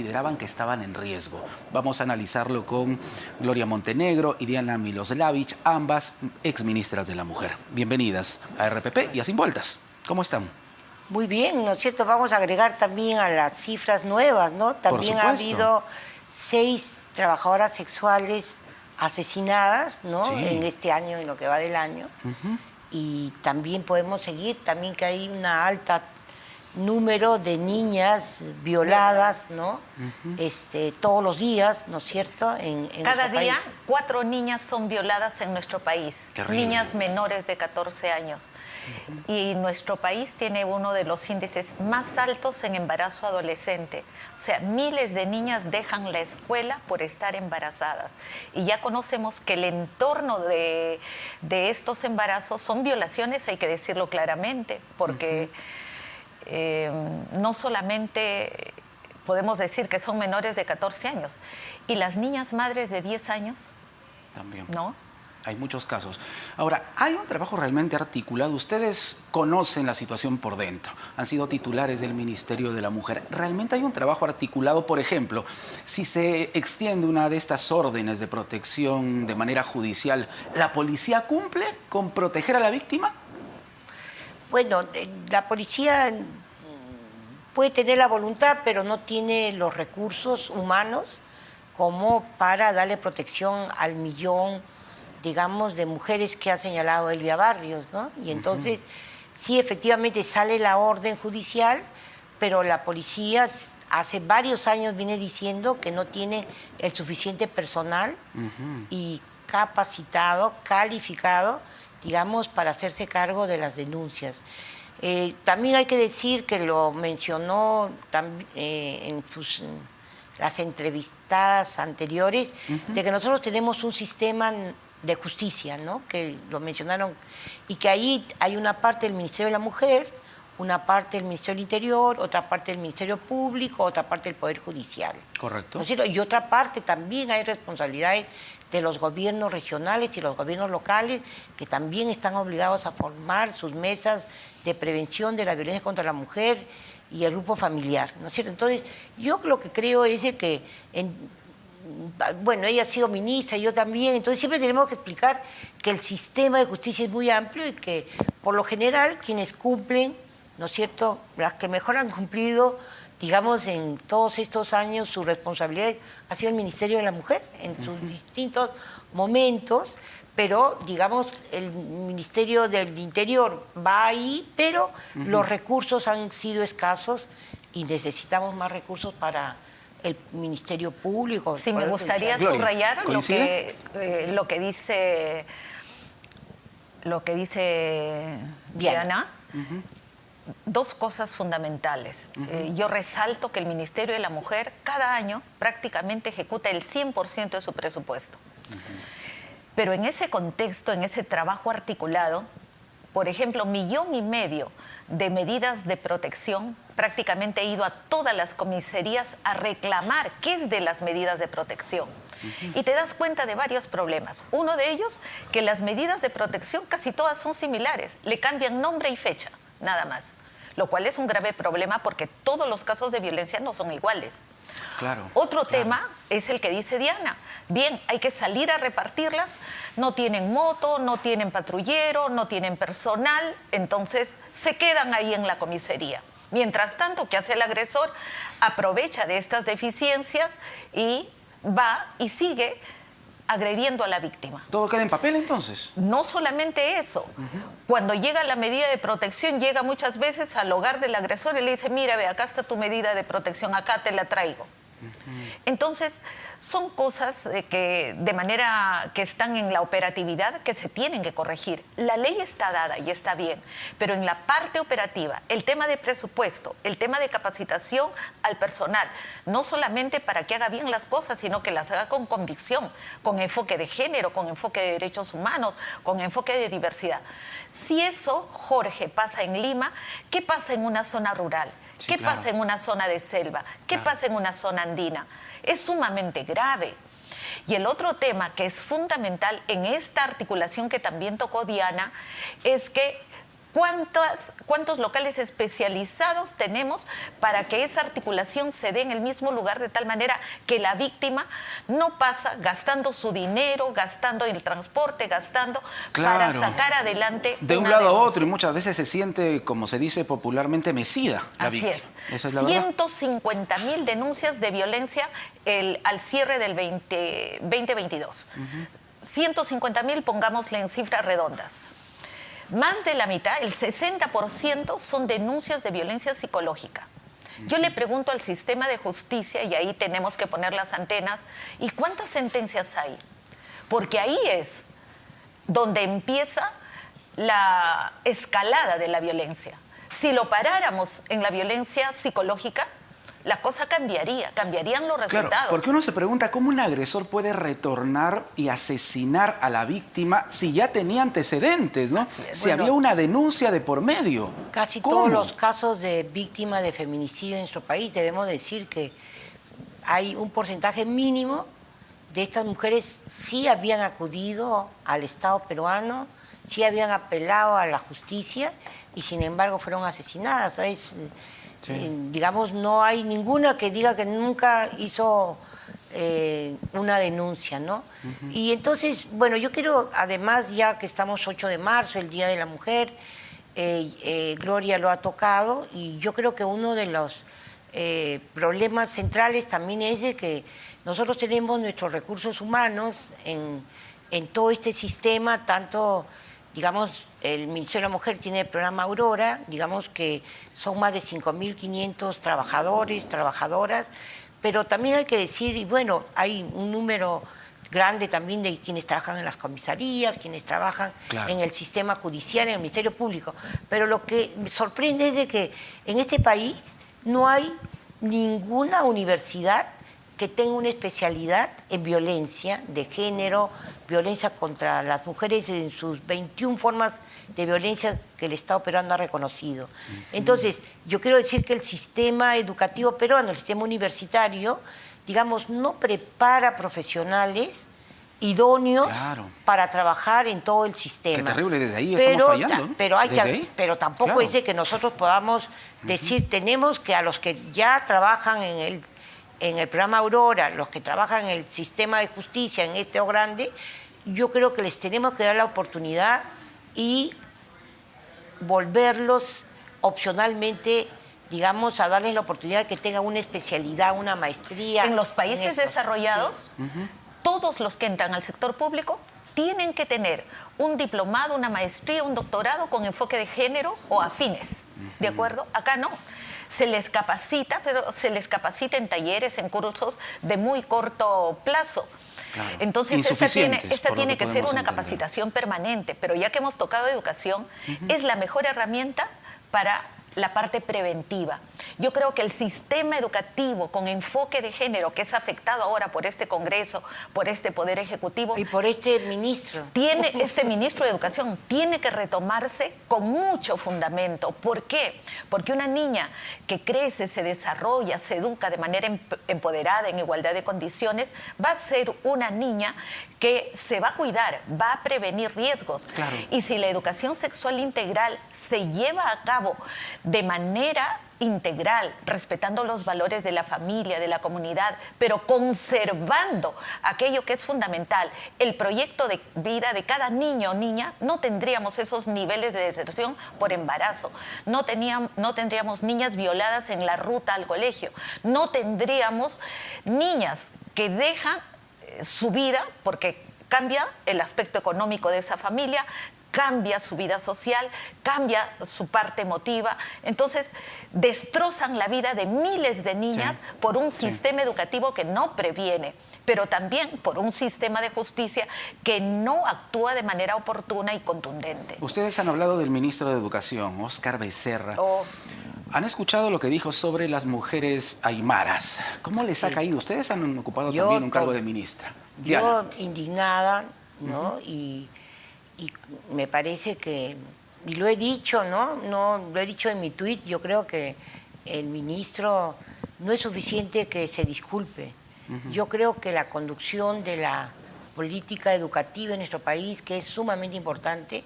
consideraban que estaban en riesgo. Vamos a analizarlo con Gloria Montenegro y Diana Miloslavich, ambas exministras de la Mujer. Bienvenidas a RPP y a Sin Vueltas. ¿Cómo están? Muy bien, ¿no es cierto? Vamos a agregar también a las cifras nuevas, ¿no? También ha habido 6 trabajadoras sexuales asesinadas, ¿no? Sí. En este año, en lo que va del año. Y también podemos seguir, también que hay una alta número de niñas violadas, ¿no? Todos los días, ¿no es cierto? Cada día 4 niñas son violadas en nuestro país. Terrible. Niñas menores de 14 años. Y nuestro país tiene uno de los índices más altos en embarazo adolescente. O sea, miles de niñas dejan la escuela por estar embarazadas. Y ya conocemos que el entorno de estos embarazos son violaciones, hay que decirlo claramente, porque no solamente podemos decir que son menores de 14 años, y las niñas madres de 10 años, También. ¿no? Hay muchos casos. Ahora, ¿hay un trabajo realmente articulado? Ustedes conocen la situación por dentro, han sido titulares del Ministerio de la Mujer. ¿Realmente hay un trabajo articulado? Por ejemplo, si se extiende una de estas órdenes de protección de manera judicial, ¿la policía cumple con proteger a la víctima? Bueno, la policía puede tener la voluntad, pero no tiene los recursos humanos como para darle protección al millón, digamos, de mujeres que ha señalado Elvia Barrios, ¿no? Y entonces, sí, efectivamente sale la orden judicial, pero la policía hace varios años viene diciendo que no tiene el suficiente personal y capacitado, calificado, digamos, para hacerse cargo de las denuncias. También hay que decir que lo mencionó en las entrevistadas anteriores, de que nosotros tenemos un sistema de justicia, ¿no? Que lo mencionaron, y que ahí hay una parte del Ministerio de la Mujer, una parte del Ministerio del Interior, otra parte del Ministerio Público, otra parte del Poder Judicial. Correcto. ¿No es cierto? Y otra parte también hay responsabilidades de los gobiernos regionales y los gobiernos locales, que también están obligados a formar sus mesas de prevención de la violencia contra la mujer y el grupo familiar, ¿no es cierto? Entonces, yo lo que creo es de que, bueno, ella ha sido ministra, yo también, entonces siempre tenemos que explicar que el sistema de justicia es muy amplio y que, por lo general, quienes cumplen, ¿no es cierto?, las que mejor han cumplido, digamos, en todos estos años su responsabilidad ha sido el Ministerio de la Mujer en sus distintos momentos, pero, digamos, el Ministerio del Interior va ahí, pero los recursos han sido escasos y necesitamos más recursos para el Ministerio Público. Sí, me gustaría subrayar lo que dice Diana. Dos cosas fundamentales. Yo resalto que el Ministerio de la Mujer cada año prácticamente ejecuta el 100% de su presupuesto. Pero en ese contexto, en ese trabajo articulado, por ejemplo, 1,5 millones de medidas de protección, prácticamente he ido a todas las comisarías a reclamar qué es de las medidas de protección. Y te das cuenta de varios problemas. Uno de ellos, que las medidas de protección casi todas son similares, le cambian nombre y fecha, nada más. Lo cual es un grave problema porque todos los casos de violencia no son iguales. Claro. Otro tema es el que dice Diana. Bien, hay que salir a repartirlas. No tienen moto, no tienen patrullero, no tienen personal, entonces se quedan ahí en la comisaría. Mientras tanto, ¿qué hace el agresor? Aprovecha de estas deficiencias y va y sigue agrediendo a la víctima. ¿Todo queda en papel entonces? No solamente eso. Cuando llega la medida de protección, llega muchas veces al hogar del agresor y le dice, mira, ve, acá está tu medida de protección, acá te la traigo. Entonces, son cosas que de manera que están en la operatividad que se tienen que corregir. La ley está dada y está bien, pero en la parte operativa, el tema de presupuesto, el tema de capacitación al personal, no solamente para que haga bien las cosas, sino que las haga con convicción, con enfoque de género, con enfoque de derechos humanos, con enfoque de diversidad. Si eso, Jorge, pasa en Lima, ¿qué pasa en una zona rural? Sí, ¿Qué claro. pasa en una zona de selva? ¿Qué pasa en una zona andina? Es sumamente grave. Y el otro tema que es fundamental en esta articulación que también tocó Diana es que ¿Cuántos locales especializados tenemos para que esa articulación se dé en el mismo lugar, de tal manera que la víctima no pasa gastando su dinero, gastando el transporte, gastando para sacar adelante de un lado a otro, y muchas veces se siente, como se dice popularmente, mecida la víctima? Así es. Esa es la verdad. 150.000 denuncias de violencia al cierre del 2022. 150.000, pongámosle en cifras redondas. Más de la mitad, el 60%, son denuncias de violencia psicológica. Yo le pregunto al sistema de justicia, y ahí tenemos que poner las antenas, ¿y cuántas sentencias hay? Porque ahí es donde empieza la escalada de la violencia. Si lo paráramos en la violencia psicológica, la cosa cambiarían los resultados. Claro, porque uno se pregunta cómo un agresor puede retornar y asesinar a la víctima si ya tenía antecedentes, ¿no? Si había una denuncia de por medio. Casi todos los casos de víctimas de feminicidio en nuestro país, debemos decir que hay un porcentaje mínimo de estas mujeres sí habían acudido al Estado peruano, sí habían apelado a la justicia y sin embargo fueron asesinadas, ¿sabes? Digamos, no hay ninguna que diga que nunca hizo una denuncia, ¿no? Y entonces, bueno, yo quiero, además, ya que estamos 8 de marzo, el Día de la Mujer, Gloria lo ha tocado, y yo creo que uno de los problemas centrales también es de que nosotros tenemos nuestros recursos humanos en todo este sistema, tanto, digamos, el Ministerio de la Mujer tiene el programa Aurora, digamos que son más de 5.500 trabajadores, trabajadoras, pero también hay que decir, y bueno, hay un número grande también de quienes trabajan en las comisarías, quienes trabajan en el sistema judicial, en el Ministerio Público, pero lo que me sorprende es de que en este país no hay ninguna universidad que tenga una especialidad en violencia de género, violencia contra las mujeres en sus 21 formas de violencia que el Estado peruano ha reconocido. Entonces, yo quiero decir que el sistema educativo peruano, el sistema universitario, digamos, no prepara profesionales idóneos para trabajar en todo el sistema. Qué terrible, desde ahí estamos fallando, ¿no? Pero tampoco es de que nosotros podamos decir, tenemos que a los que ya trabajan en el programa Aurora, los que trabajan en el sistema de justicia, en este o grande, yo creo que les tenemos que dar la oportunidad y volverlos opcionalmente, digamos, a darles la oportunidad de que tengan una especialidad, una maestría. En los países desarrollados, todos los que entran al sector público tienen que tener un diplomado, una maestría, un doctorado con enfoque de género o afines, ¿de acuerdo? Acá no. Se les capacita, pero se les capacita en talleres, en cursos de muy corto plazo. Claro. Entonces, esta tiene que ser una capacitación permanente, pero ya que hemos tocado educación, es la mejor herramienta para la parte preventiva. Yo creo que el sistema educativo con enfoque de género, que es afectado ahora por este Congreso, por este Poder Ejecutivo... Y por este ministro. Este ministro de Educación tiene que retomarse con mucho fundamento. ¿Por qué? Porque una niña que crece, se desarrolla, se educa de manera empoderada, en igualdad de condiciones, va a ser una niña que se va a cuidar, va a prevenir riesgos. Claro. Y si la educación sexual integral se lleva a cabo de manera integral, respetando los valores de la familia, de la comunidad, pero conservando aquello que es fundamental, el proyecto de vida de cada niño o niña, no tendríamos esos niveles de deserción por embarazo, no tendríamos niñas violadas en la ruta al colegio, no tendríamos niñas que dejan su vida porque cambia el aspecto económico de esa familia, cambia su vida social, cambia su parte emotiva. Entonces, destrozan la vida de miles de niñas por un sistema educativo que no previene, pero también por un sistema de justicia que no actúa de manera oportuna y contundente. Ustedes han hablado del ministro de Educación, Óscar Becerra. Han escuchado lo que dijo sobre las mujeres aymaras. ¿Cómo les ha caído? Ustedes han ocupado también un cargo de ministra. Yo indignada, ¿no? Y me parece que, y lo he dicho, ¿no? Lo he dicho en mi tuit, yo creo que el ministro no es suficiente que se disculpe. Yo creo que la conducción de la política educativa en nuestro país, que es sumamente importante,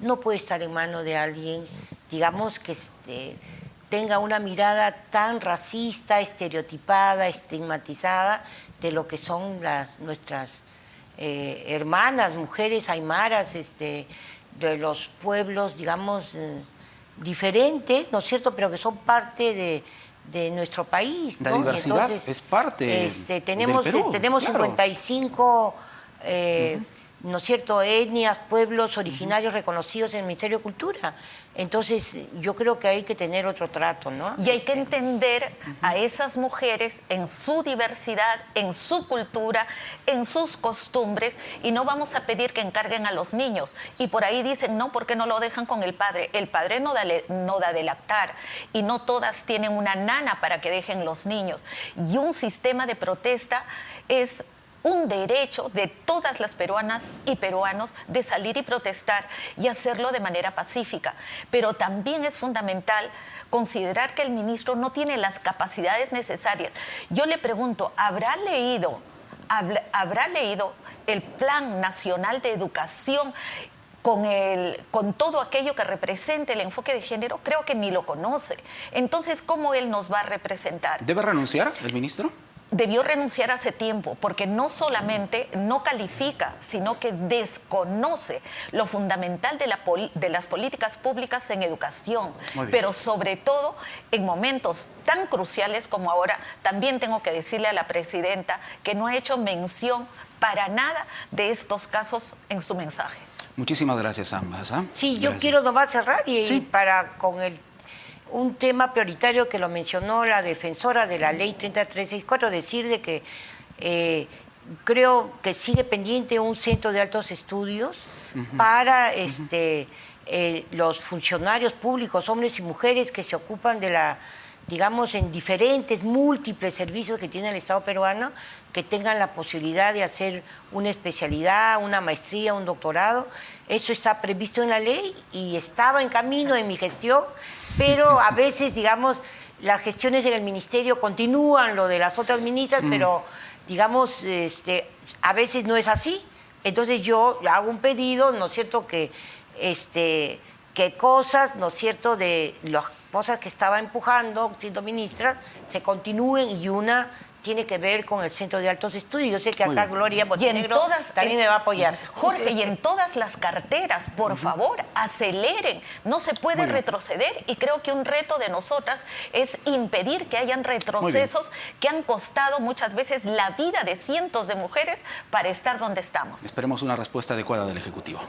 no puede estar en manos de alguien, digamos, que tenga una mirada tan racista, estereotipada, estigmatizada de lo que son nuestras hermanas, mujeres aymaras, de los pueblos, digamos, diferentes, ¿no es cierto?, pero que son parte de nuestro país, La ¿no? diversidad Entonces, es parte tenemos, del Perú, tenemos claro. 55 ¿no es cierto?, etnias, pueblos originarios reconocidos en el Ministerio de Cultura. Entonces, yo creo que hay que tener otro trato, ¿no? Y hay que entender a esas mujeres en su diversidad, en su cultura, en sus costumbres, y no vamos a pedir que encarguen a los niños. Y por ahí dicen, no, ¿por qué no lo dejan con el padre? El padre no da de lactar, y no todas tienen una nana para que dejen los niños. Y un sistema de protesta es un derecho de todas las peruanas y peruanos de salir y protestar y hacerlo de manera pacífica. Pero también es fundamental considerar que el ministro no tiene las capacidades necesarias. Yo le pregunto, ¿habrá leído el Plan Nacional de Educación con todo aquello que represente el enfoque de género? Creo que ni lo conoce. Entonces, ¿cómo él nos va a representar? ¿Debe renunciar el ministro? Debió renunciar hace tiempo, porque no solamente no califica, sino que desconoce lo fundamental de las políticas públicas en educación. Pero sobre todo, en momentos tan cruciales como ahora, también tengo que decirle a la presidenta que no ha hecho mención para nada de estos casos en su mensaje. Muchísimas gracias, ambas. Sí, yo quiero nomás cerrar Sí. con un tema prioritario que lo mencionó la defensora de la ley 3364, decir de que creo que sigue pendiente un centro de altos estudios para los funcionarios públicos, hombres y mujeres que se ocupan de digamos, en diferentes, múltiples servicios que tiene el Estado peruano, que tengan la posibilidad de hacer una especialidad, una maestría, un doctorado. Eso está previsto en la ley y estaba en camino en mi gestión, pero a veces, digamos, las gestiones en el ministerio continúan lo de las otras ministras, pero, digamos, a veces no es así. Entonces yo hago un pedido, ¿no es cierto?, que cosas, ¿no es cierto?, de las cosas que estaba empujando, siendo ministra, se continúen, y una tiene que ver con el Centro de Altos Estudios. Yo sé que acá Gloria Montenegro también me va a apoyar. Jorge, y en todas las carteras, por favor, aceleren. No se puede retroceder, y creo que un reto de nosotras es impedir que hayan retrocesos que han costado muchas veces la vida de cientos de mujeres para estar donde estamos. Esperemos una respuesta adecuada del Ejecutivo.